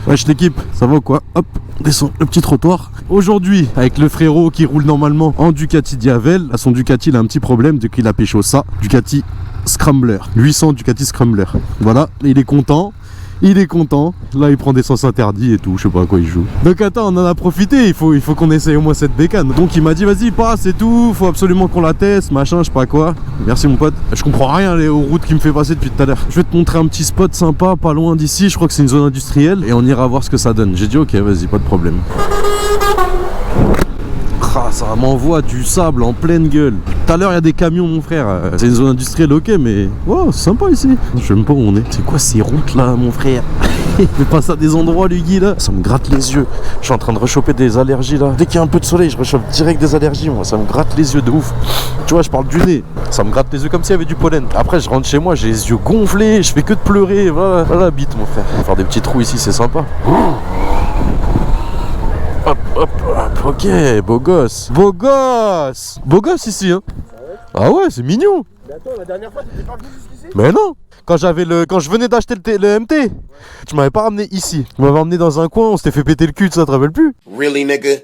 Wesh l'équipe, ça va ou quoi? Hop, on descend le petit trottoir. Aujourd'hui, avec le frérot qui roule normalement en Ducati Diavel, à son Ducati il a un petit problème depuis qu'il a pécho ça. Ducati Scrambler, 800 Ducati Scrambler. Voilà, il est content. Il est content, là il prend des sens interdits et tout, je sais pas à quoi il joue. Donc attends, on en a profité, il faut qu'on essaye au moins cette bécane. Donc il m'a dit vas-y passe et tout, faut absolument qu'on la teste, machin, je sais pas quoi. Merci mon pote. Je comprends rien aux routes qu'il me fait passer depuis tout à l'heure. Je vais te montrer un petit spot sympa, pas loin d'ici, je crois que c'est une zone industrielle et on ira voir ce que ça donne. J'ai dit ok vas-y, pas de problème. Ah, ça m'envoie du sable en pleine gueule. Tout à l'heure il y a des camions mon frère. C'est une zone industrielle ok mais wow, c'est sympa ici. Je sais même pas où on est. C'est quoi ces routes là mon frère? Je passe à des endroits lui Guy là. Ça me gratte les yeux. Je suis en train de rechoper des allergies là. Dès qu'il y a un peu de soleil je rechope direct des allergies moi. Ça me gratte les yeux de ouf. Tu vois je parle du nez. Ça me gratte les yeux comme s'il y avait du pollen. Après je rentre chez moi j'ai les yeux gonflés. Je fais que de pleurer. Voilà, voilà bite mon frère. Faire des petits trous ici c'est sympa. Hop, hop, hop, ok, beau gosse. Beau gosse. Beau gosse ici, hein. Ah ouais, c'est mignon. Mais attends, la dernière fois, t'étais pas venu jusqu'ici? Mais non. Quand je venais d'acheter le MT, tu m'avais pas ramené ici. Tu m'avais emmené dans un coin, on s'était fait péter le cul, ça te rappelle plus? Really, nigga?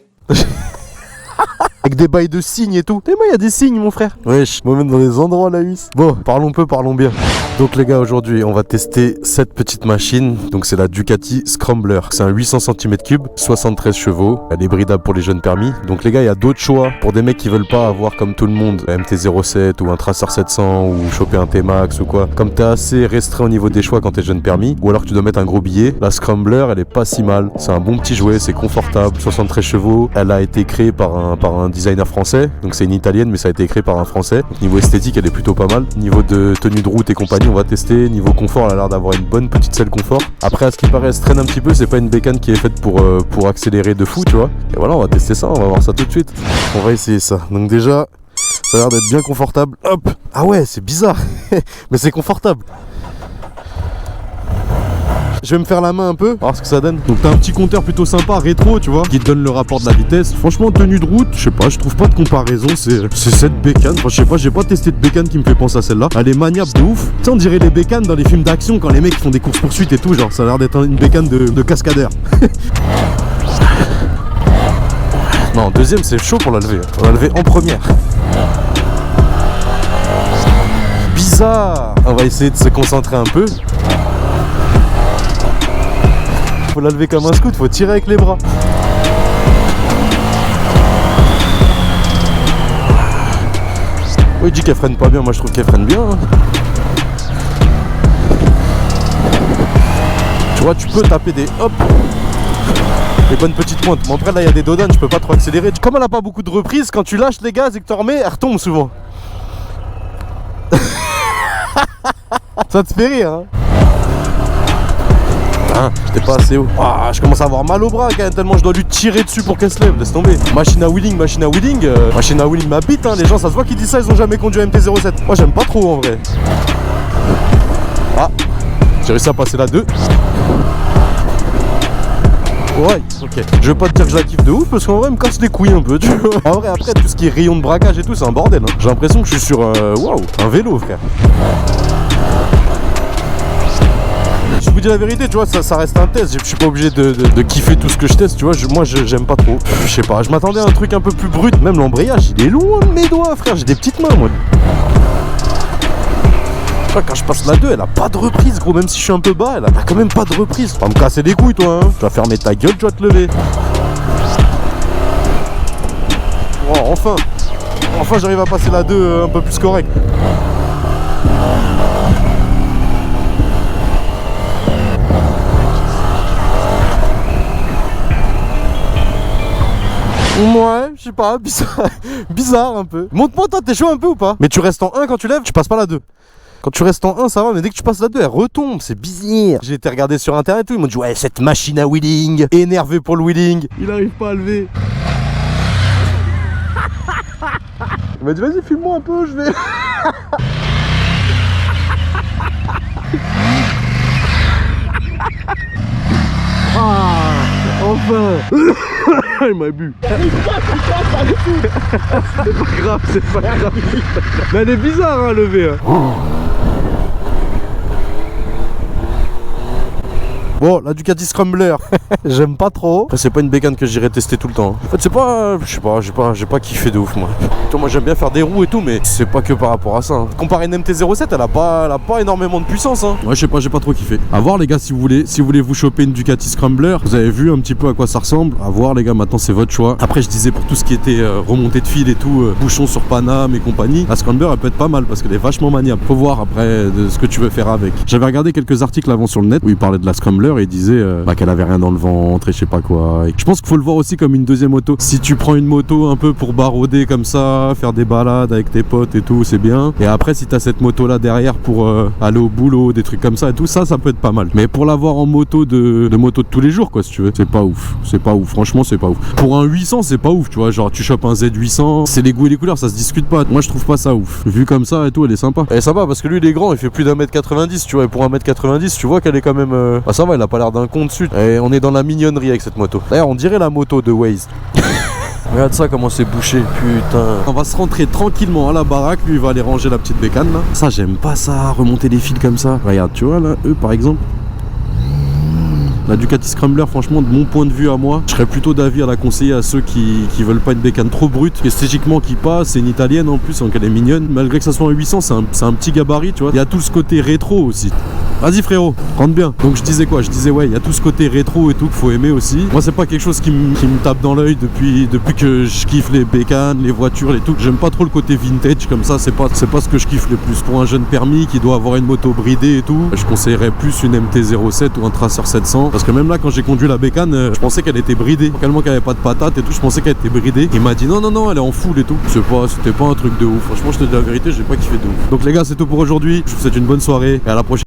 Avec des bails de signes et tout. Et moi, il y a des signes, mon frère. Wesh, moi même dans des endroits là, huisse. Bon, parlons peu, parlons bien. Donc les gars, aujourd'hui, on va tester cette petite machine. Donc c'est la Ducati Scrambler. C'est un 800 cm3, 73 chevaux. Elle est bridable pour les jeunes permis. Donc les gars, il y a d'autres choix pour des mecs qui veulent pas avoir comme tout le monde un MT-07 ou un Tracer 700 ou choper un T-Max ou quoi. Comme t'es assez restreint au niveau des choix quand t'es jeune permis, ou alors que tu dois mettre un gros billet, la Scrambler, elle est pas si mal. C'est un bon petit jouet, c'est confortable, 73 chevaux. Elle a été créée par un designer français. Donc c'est une italienne, mais ça a été créé par un français. Donc niveau esthétique, elle est plutôt pas mal. Niveau de tenue de route et compagnie, on va tester. Niveau confort, elle a l'air d'avoir une bonne petite selle confort. Après, à ce qui paraît, elle se traîne un petit peu. C'est pas une bécane qui est faite pour accélérer de fou, tu vois. Et voilà, on va tester ça. On va voir ça tout de suite. On va essayer ça. Donc déjà, ça a l'air d'être bien confortable. Hop. Ah ouais, c'est bizarre. Mais c'est confortable. Je vais me faire la main un peu, voir ce que ça donne. Donc t'as un petit compteur plutôt sympa, rétro, tu vois, qui te donne le rapport de la vitesse. Franchement, tenue de route, je sais pas, je trouve pas de comparaison. C'est cette bécane. Enfin, je sais pas, j'ai pas testé de bécane qui me fait penser à celle-là. Elle est maniable de ouf. Tu sais, on dirait les bécanes dans les films d'action quand les mecs font des courses-poursuites et tout. Genre, ça a l'air d'être une bécane de cascadeur. Non, deuxième, c'est chaud pour la lever. On va la lever en première. Bizarre. On va essayer de se concentrer un peu. Faut la lever comme un scout, faut tirer avec les bras. Oui, il dit qu'elle freine pas bien, moi je trouve qu'elle freine bien. Hein. Tu vois, tu peux taper des hop, des bonnes petites pointes. Mais après là, il y a des dodanes, je peux pas trop accélérer. Comme elle a pas beaucoup de reprises, quand tu lâches les gaz et que tu remets, elle retombe souvent. Ça te fait rire, hein? Hein, t'es pas assez haut. Ah, je commence à avoir mal au bras quand même, tellement je dois lui tirer dessus pour qu'elle se lève. Laisse tomber. Machine à wheeling ma bite, hein. Les gens, ça se voit qu'ils disent ça, ils ont jamais conduit un MT-07. Moi, j'aime pas trop en vrai. Ah, j'ai réussi à passer la 2. Ouais, ok. Je vais pas te dire que je la kiffe de ouf parce qu'en vrai, elle me casse les couilles un peu, tu vois. En vrai, après, tout ce qui est rayon de braquage et tout, c'est un bordel. Hein. J'ai l'impression que je suis sur waouh, un vélo, frère. Je vous dis la vérité, tu vois, ça reste un test. Je suis pas obligé de kiffer tout ce que je teste, tu vois. Moi, j'aime pas trop. Je sais pas, je m'attendais à un truc un peu plus brut. Même l'embrayage, il est loin de mes doigts, frère. J'ai des petites mains, moi. Tu vois, quand je passe la 2, elle a pas de reprise, gros. Même si je suis un peu bas, elle a quand même pas de reprise. Tu vas me casser les couilles, toi, hein. Tu vas fermer ta gueule, tu vas te lever. Oh, enfin. Enfin, j'arrive à passer la 2 un peu plus correct. Ouais, je sais pas, bizarre un peu. Montre-moi toi, t'es chaud un peu ou pas? Mais tu restes en 1 quand tu lèves, tu passes pas la 2. Quand tu restes en 1 ça va, mais dès que tu passes la 2 elle retombe, c'est bizarre. J'ai été regarder sur internet tout, ils m'ont dit ouais cette machine à wheeling, énervé pour le wheeling. Il arrive pas à lever. Il m'a dit vas-y filme-moi un peu, je vais... Ah, enfin. Il m'a bu. C'est pas grave. Mais elle est bizarre hein, à lever. Hein. Bon, la Ducati Scrambler, j'aime pas trop. Après, c'est pas une bécane que j'irais tester tout le temps. En fait, c'est pas, je sais pas, j'ai pas kiffé de ouf moi. Moi j'aime bien faire des roues et tout, mais c'est pas que par rapport à ça. Hein. Comparé à une MT-07, elle a pas énormément de puissance. Hein. Ouais, je sais pas, j'ai pas trop kiffé. À voir les gars, si vous voulez vous choper une Ducati Scrambler, vous avez vu un petit peu à quoi ça ressemble. À voir les gars, maintenant c'est votre choix. Après, je disais pour tout ce qui était remontée de fil et tout, bouchons sur Paname et compagnie, la Scrambler elle peut être pas mal parce qu'elle est vachement maniable. Faut voir après de ce que tu veux faire avec. J'avais regardé quelques articles avant sur le net où il parlait de la Scrambler et il disait qu'elle avait rien dans le ventre et je sais pas quoi. Et je pense qu'il faut le voir aussi comme une deuxième moto. Si tu prends une moto un peu pour barauder comme ça, faire des balades avec tes potes et tout, c'est bien. Et après, si t'as cette moto là derrière pour aller au boulot, des trucs comme ça et tout, ça peut être pas mal. Mais pour l'avoir en moto de tous les jours, quoi, si tu veux, c'est pas ouf. C'est pas ouf, franchement, c'est pas ouf. Pour un 800, c'est pas ouf, tu vois. Genre, tu chopes un Z800, c'est les goûts et les couleurs, ça se discute pas. Moi, je trouve pas ça ouf. Vu comme ça et tout, elle est sympa. Elle est sympa parce que lui, il est grand, il fait plus d'1m90, tu vois. Et pour 1m90, tu vois qu'elle est quand même. Ah, ça va, il a pas l'air d'un con dessus. Et on est dans la mignonnerie avec cette moto. D'ailleurs, on dirait la moto de Waze. Regarde ça comment c'est bouché, putain. On va se rentrer tranquillement à la baraque. Lui il va aller ranger la petite bécane là. Ça j'aime pas ça, remonter les fils comme ça. Regarde, tu vois là, eux par exemple. La Ducati Scrambler, franchement, de mon point de vue à moi, je serais plutôt d'avis à la conseiller à ceux qui veulent pas une bécane trop brute, esthétiquement qui passe. C'est une italienne en plus, donc elle est mignonne. Malgré que ça soit un 800, c'est un petit gabarit, tu vois. Il y a tout ce côté rétro aussi. Vas-y frérot, rentre bien. Donc je disais quoi? Je disais ouais, il y a tout ce côté rétro et tout qu'il faut aimer aussi. Moi c'est pas quelque chose qui me tape dans l'œil depuis que je kiffe les bécanes, les voitures, les tout. J'aime pas trop le côté vintage comme ça, c'est pas ce que je kiffe le plus. Pour un jeune permis qui doit avoir une moto bridée et tout, je conseillerais plus une MT-07 ou un Tracer 700. Parce que même là quand j'ai conduit la bécane, je pensais qu'elle était bridée. Tellement qu'elle avait pas de patate et tout, je pensais qu'elle était bridée. Il m'a dit non, elle est en full et tout. C'était pas un truc de ouf. Franchement je te dis la vérité, j'ai pas kiffé de ouf. Donc les gars, c'est tout pour aujourd'hui. Je vous souhaite une bonne soirée et à la prochaine.